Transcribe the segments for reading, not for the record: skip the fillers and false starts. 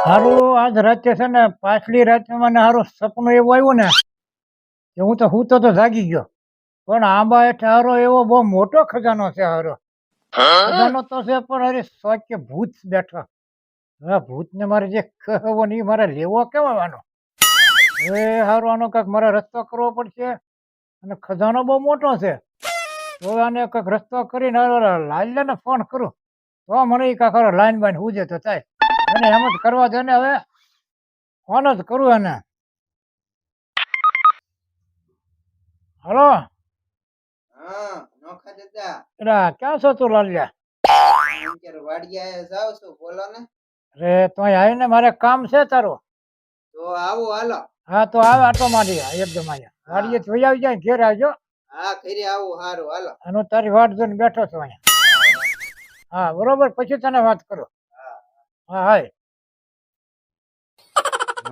હારું આજ રાતે છે ને પાછલી રાતે મને હારું સપનું એવું આવ્યું ને કે હું તો જાગી ગયો પણ આંબા હેઠે હારો એવો બહુ મોટો ખજાનો છે હારો ખજાનો તો છે પણ અરે સોચે ભૂત બેઠા હવે ભૂતને મારે જે કહેવો ને ઈ મારે લેવો કેમ આવવાનો હવે હારું આનો કાંઈક મારે રસ્તો કરવો પડશે અને ખજાનો બહુ મોટો છે તો હવે આને કાંઈક રસ્તો કરીને લાલ્યાને ફોન કરું તો મને ઈ કાંઈક હારો લાઈન બાઈન હુજે તો થાય અને એમ જ કરવા દે ને હવે ફોન જ કરું એને હલો હા નોખા દાદા એલા ક્યાં છો તું લાલ્યા અત્યારે વાડિયાએ જાવ છું બોલો ને અરે તો અહીં આવીને મારે કામ છે તારું તો આવો હાલો હા તો આવે આટો મારી એકદમ અહીંયા ગાડીએ જોઈ આવી જાય ઘેર આવજો હા ઘરે આવું હારું હાલો અને હું તારી વાટ જોઈને બેઠો છું અહીંયા હા બરોબર પછી તને વાત કરું હા હાય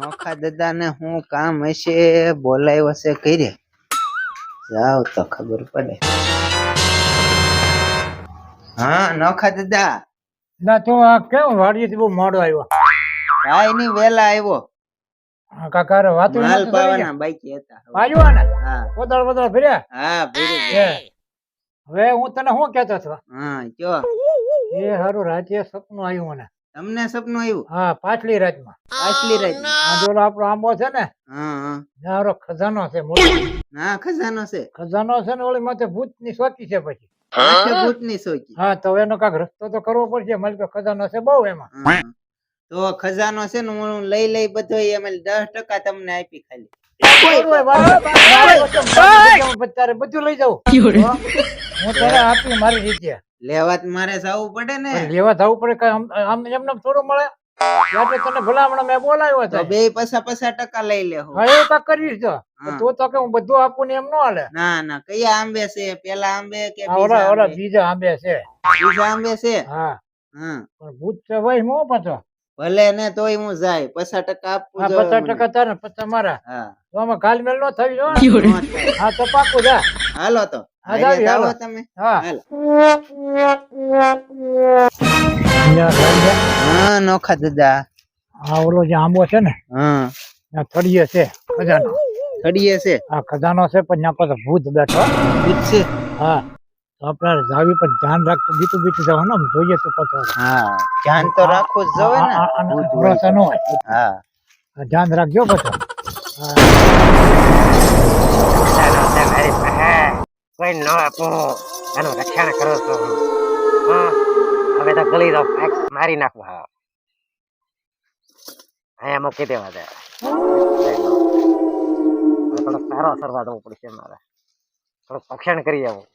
નોખા દાદા ને હું કામ હશે બોલાવ્યો હશે ઘરે જાવ તો ખબર પડે હા નોખા દાદા ના તું આ કેમ વાડીએથી બહુ મોડો આવ્યો કાઈ ની વેલા આવ્યો હા કાકા વાત માલ પાવાના બાકી હતા આવ્યો ને હા કોદાળ બોદાળ ફર્યા હા ભીરી એ, ગયા. હવે હું તને શું કહેતો હતો હા કયો એ હારું રાતે સપનું આવ્યું મને તમને સપનું આવ્યું હા પાછલી રાતમાં પાછલી રાત આ જો ઓલો આપણો આંબો છે ને હા હા ત્યાં હારો ખજાનો છે મોટો ના ખજાનો છે ખજાનો છે ને ઓલી માથે ભૂતની સોચી છે પછી માથે ભૂતની સોચી હા તો એનો કાંઈક રસ્તો તો કરવો પડશે મારી પાસે ખજાનો છે બહુ એમાં હા. તો ખજાનો છે ને હું લઈ બધો એમ 10% તમને આપી ખાલી કોઈ હોય વાંધો નહીં. મારે બધું મારી જગ્યામાં તારે બધું લઈ જાઉં હું તારે આપી મારી રીતે લેવા તો મારે જવું પડે ને પણ લેવા જવું પડે કઈ આમ એમને થોડું મળે એટલે તને ભલામણ મેં બોલાવ્યો તો હતો બે પૈસા ટકા લઈ લેવું હા એવું કાંઈક કરીશ તો હા. તું તો કે હું બધું આપું ને એમ ન હાલે ના ના કયા આંબે છે પેલા આંબે કે આ ઓલા બીજા ઓલા આંબે? બીજા આંબે છે બીજા આંબે છે હા હા પણ ભૂત છે ભાઈ હું પાછો ભલે ને તોય હું જાય 50% આપવું હા જોઈએ 50% મને. તારે 50 મારા હા તો આમાં ગાલમેલ ન થઈ જો નો થાય. હા તો પાકું જા હાલો તો હા, હારે જાવી, જાઓ હાલો. તમે હા હાલો અહીંયા ગાલમેલ. હા નોખા દાદા આ ઓલો જે આંબો છે ને હા ત્યાં થડીએ છે ખજાનો ખડીએ છે આ ખજાનો છે પણ ત્યાં પાસે ભૂત બેઠો ભૂત છે હા તો આપણે જાવી પણ ધ્યાન રાખતું બીતું જવાનું આમ જોઈએ તો પાછો હા ધ્યાન તો રાખવું જ જોઈએ ને ભૂત હોય ભરોસા ન તો. હોય હા ધ્યાન રાખજો પાછો કોઈ ન આપું એનું રક્ષણ કરું છું હા હવે તો ગળી દો મારી નાખવા હા અહીંયા મૂકી દેવા દે થોડો સારો સરવા દવું પડશે મારે થોડું પક્ષણ કરી આવું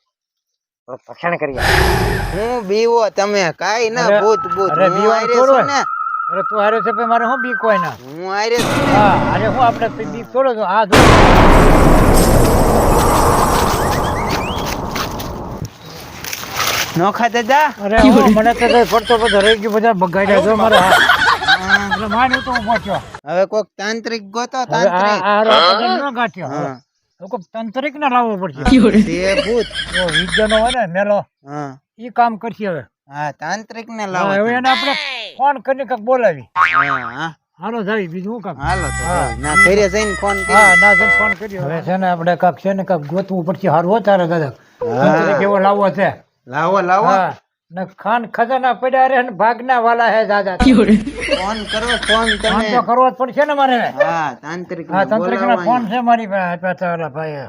હું બીવો તમે કાઈ ના અરે, ભૂત ભૂત અરે, હું બીવાનું આયરે થોડું છું ને અરે તું હારે છે ભાઈ મારે શું બીક હોય ના હું આયરે છું ને હા અરે હું આપણે બીક થોડો છો આ જો નોખા દાદા અરે હું મને તો કઈ પડતો બધો રહી ગયું બધા બગાડ્યા જો મારા હાથ. એટલે માન્યું તો ઊભો થયો હવે કોક તાંત્રિક ગોતો હવે આ તાંત્રિક આ હારો આપણે ન ગાંઠ્યો હા હવે કોઈક તંત્રિક ને લાવવો પડશે તે ભૂત જો વિદ્યાનો હોય ને મેલો હા ઈ કામ કરશે હવે હા તાંત્રિક ને હા, લાવો હવે એને આપણે ફોન કરીને કાંઈક બોલાવી હા હા હાલો જાવી બીજું શું કામ હાલો તો હા. ના ઘરે જઈને ફોન કરી હા ના જઈને ફોન કર્યો હવે છે ને આપણે કાંઈક છે ને કાંઈક ગોતવું પડશે હારું હો તારે દાદા તંત્રિક એવો લાવવો છે લાવો લાવો હા ને ખાન ખજાના પડ્યા રે ને ભાગના વાલા હે દાદા ફોન કરો ફોન ફોન તમે તો કરવો જ પડશે ને મારે હા તાંત્રિક હા તંત્રિક ના ફોન છે મારી પાસે ઓલા ભાઈ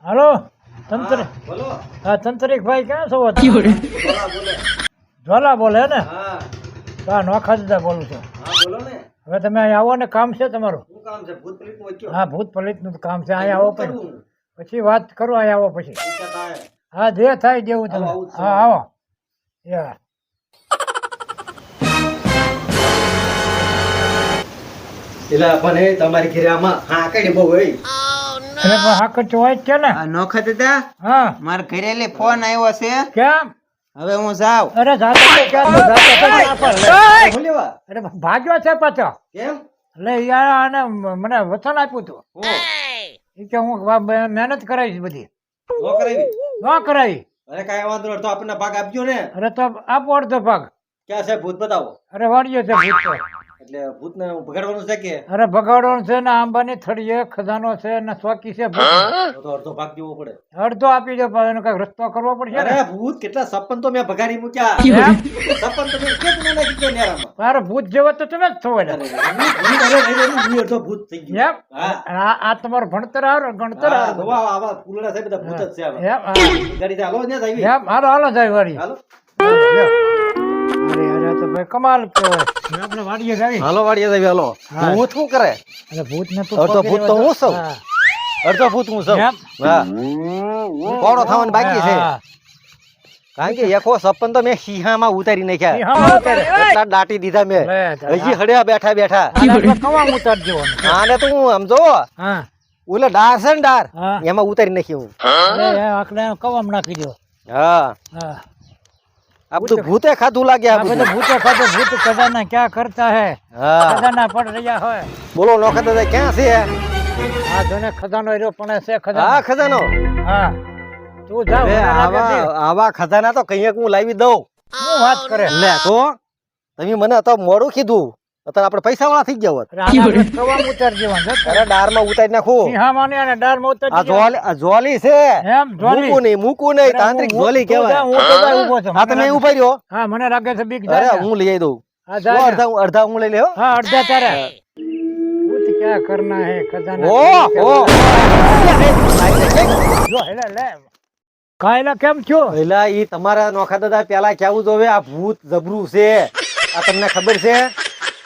હાલો તંત્રિક હા તંત્રિક ભાઈ ક્યાં છો તમે? જ્વાલા બોલે ને હા નોખા દાદા બોલું છું હવે તમે અહીં આવો ને કામ છે તમારું હા ભૂત પલિત નું કામ છે અહીં આવો પછી વાત કરું અહીં આવો પછી હા જે થાય જેવું તમે હા આવો યા એલા પણ એ તમારી ઘરે આમાં હાકડી બહુ હોય અરે પણ હાકર તો હોય જ છે ને આ નોખા દાદા હા મારા ઘરે લે ફોન આવ્યો છે કેમ હવે હું જાઉં અરે જાતો તો ક્યાં તો જાતો તો ક્યાં પર લે. હું લેવા અરે ભાગ્યો છે પાછો કેમ એટલે યાર આને મને વચન આપ્યું હતું હું એ કે હું મહેનત કરાવીશ બધી નો કરાવી ન કરાવી અરે કાંઈ વાંધો નહીં તો આપણને ભાગ આપજો ને અરે તો આપો અડધો ભાગ ક્યાં છે ભૂત બતાવો અરે વાડીએ છે ભૂત તો. એટલે ભૂતને ભગાડવાનું છે કે અરે ભગાડવાનું છે ને આંબાની થડીએ ખજાનો છે ને ચોકી છે ભૂત. તો અડધો ભાગ દેવો પડે અડધો આપી દો પણ એનો કઈક રસ્તો કરવો પડશે ને. અરે ભૂત કેટલા સપન તો મેં ભગાડી મૂક્યા એમ? સપન તો મેં કેમ ના નાખી ગયા નેરામાં? તારે ભૂત જેવો તો તમે જ છો અરે, એટલે. હું અડધો ભૂત થઈ ગયો એમ? હા આ તમારું ભણતર હારું, ગણતર હા, હારું. તો આવા ફૂલડા છે બધા ભૂત જ છે આવા. એમ? હા. ગાડી થી હાલો ને આવી એમ? હાલો હાલો જાય વાડી. હાલો અરે અરે તો ભાઈ કમાલ કહેવાય. હવે આપણે વાડીએ જાવી. હાલો વાડીએ આવી હાલો હા. ભૂત શું કરે અરે ભૂતને તો અડધો ભૂત તો હું છું. હા. અડધો ભૂત હું છું એમ? હા કોડો થવાનું બાકી છે હા. કારણ કે એકો સપન તો મેં શીહામાં ઉતારી નાખ્યા શીહામાં ઉતારે. એટલા દાટી દીધા મેં લે તારા. હજી હડ્યા બેઠા બેઠા આને આપણે કવામાં ઉતારજો. આને તો હું સમજો હા. ઓલે ડાર છે ને ડાર હા. એમાં ઉતારી નાખી હું અરે આખલે કવામાં નાખી દો. હા હા. આ બધું ભૂતે ખાધું લાગે આ આ બધું બધું ભૂતે ખાતે ભૂત ખજાના ક્યાં કરતા હે. હા ખજાના પડ રહ્યા હોય. બોલો નોખા દાદા ક્યાં છે આ જોને ખજાનો રહ્યો પણ છે ખજાનો. હા ખજાનો હા. તું જા અરે મને લાગે છે. આવા ખજાના તો કઈક હું લાવી દઉં શું વાત કરે. લે તો તમે મને તો મોડું કીધું અત્યારે આપણે પૈસા વાળા થઈ ગયા હોત અરે આને આપણે કવામાં ઉતારજો. અરે ડાર માં ઉતારી નાખું સિંહામાં ને અને ડાળમાં આ ઉતારજો. જોલી છે એમ જોલી. મૂકું નહીં તાંત્રિક જોલી તું જા, કહેવાય હું તો જા ઊભો છું. હા તમે ઉભા રહ્યો હા મને લાગે છે બીક અરે જાય. હું લઈ આવી દઉં હા જો જા. અડધા હું લઈ લે હો હા અડધા તારે. ભૂત ક્યાં કરના હે ખજાના. ઓ જો હેલે લે. કાયલા કેમ છો. પેલા ઈ તમારા નોખા દાદા પેલા કેવું જોવે આ ભૂત જબરું છે આ તમને ખબર છે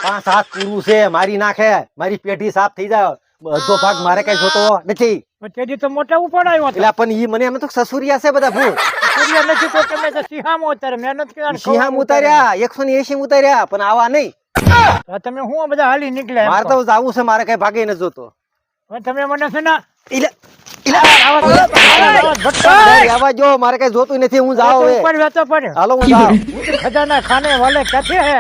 5-7 પૂરું છે મારી નાખે મારી પેઢી સાફ થઈ જાય અડધો ભાગ મારે કઈ જોતો નથી તેથી તો મોટા ઉપર આવ્યો હતો. એટલે પણ ઈ મને એમ તો સસુરિયા છે બધા ભૂત સૂર્ય નથી તો તમે તો સિંહામાં ઉતારે મહેનત કર્યા. સિંહામ ઉતાર્યા 180 ઉતાર્યા પણ આવા નહીં આ તમે હું બધા હાલી નીકળ્યા એમ મારે કહો. તો જાવું છે મારે કઈ ભાગે નથી જોતો હવે તમે મને છે ને એટલે આવાજ ભટકાય. આવા જો મારે કઈ જોતું નથી હું જાઉં હવે ઉપર વેતો પડે. હાલો હું જાઉં ખજાના ખાને વાલે ક્યાંથી હે.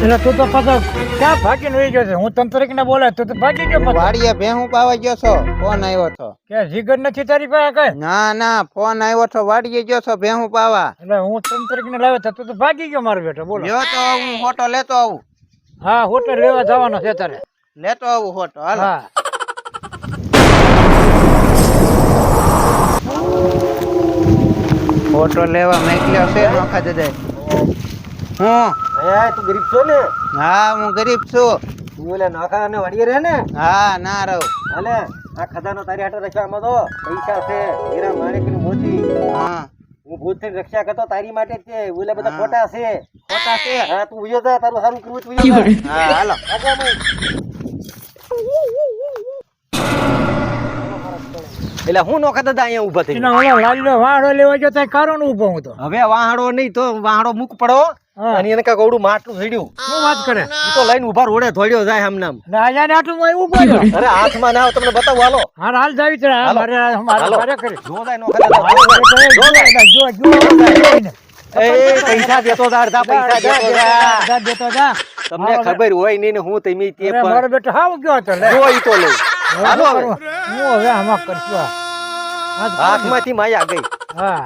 એટલે તું તો પાછો ક્યાં ભાગીને વહી ગયો છે. હું તંત્રિક ને બોલે તું તો ભાગી ગયો પાછો. વાડીએ ભેહું પાવા ગયો છો ફોન આવ્યો છો કે જીગર નથી તારી પાસે કઈ. ના ના ફોન આવ્યો છો વાડીએ ગયો છો ભેહું પાવા એટલે હું તંત્રિક ને લાવ્યો તો તું તો ભાગી ગયો મારો બેટો. બોલો. લ્યો તો હું ફોટો લેતો આવું હા હોટલ લેવા જવાનો છે તારે. લેતો આવું ફોટો હાલો હા ફોટો લેવા મોકલ્યો છે નોખા દાદા હું એ તું ગરીબ છો ને હા હું ગરીબ છું તું ઓલા નોખા અને વાડીએ રહે ને હા ના રહું હાલે આ ખજાનો તારી હાટે રખવામાં તો પૈસા છે હીરા માણેકની મોતી હા હું ભૂત થઈને રક્ષા કરતો તારી માટે જ છે ઓલા બધા ખોટા છે ખોટા છે હા તું ઉયો જા તારું સારું કરવું તું ઉયો જા હા હાલો આગળ મય. એટલે હું નોખા દાદા અહીંયા ઊભા થઈ એના ઓલા લાલ્યો વાળો લેવા ગયો તો કારણ ઊભો હું તો. હવે વાહડો નહીં તો વાહડો મૂક પડો હા. અને એને કાંઈક અવળું માટલું ઝડ્યું શું વાત કરે. ઈ તો લઈને ઉભા રોડે ધોડ્યો જાય આમ નામ ને અહીંયા ને આટલું હું ઊભો રહ્યો. અરે હાથમાં ના આવે તમને બતાવું હાલો હાલ હાલ જાવી છે. હા, હાલો. મારે હાલો. મારે કરી. જો જાય નોખા દાદા જો એ પૈસા દેતો જા અડધા પૈસા દેતો જા દેતો જા. તમને ખબર હોય નહીં ને હું તમે તે અરે મારો બેટો હાવ ગયો હતો લે. જો ઈ તો લઈ હાલો હવે હું હવે આમાં કરશું. હાથમાંથી માયા ગઈ હા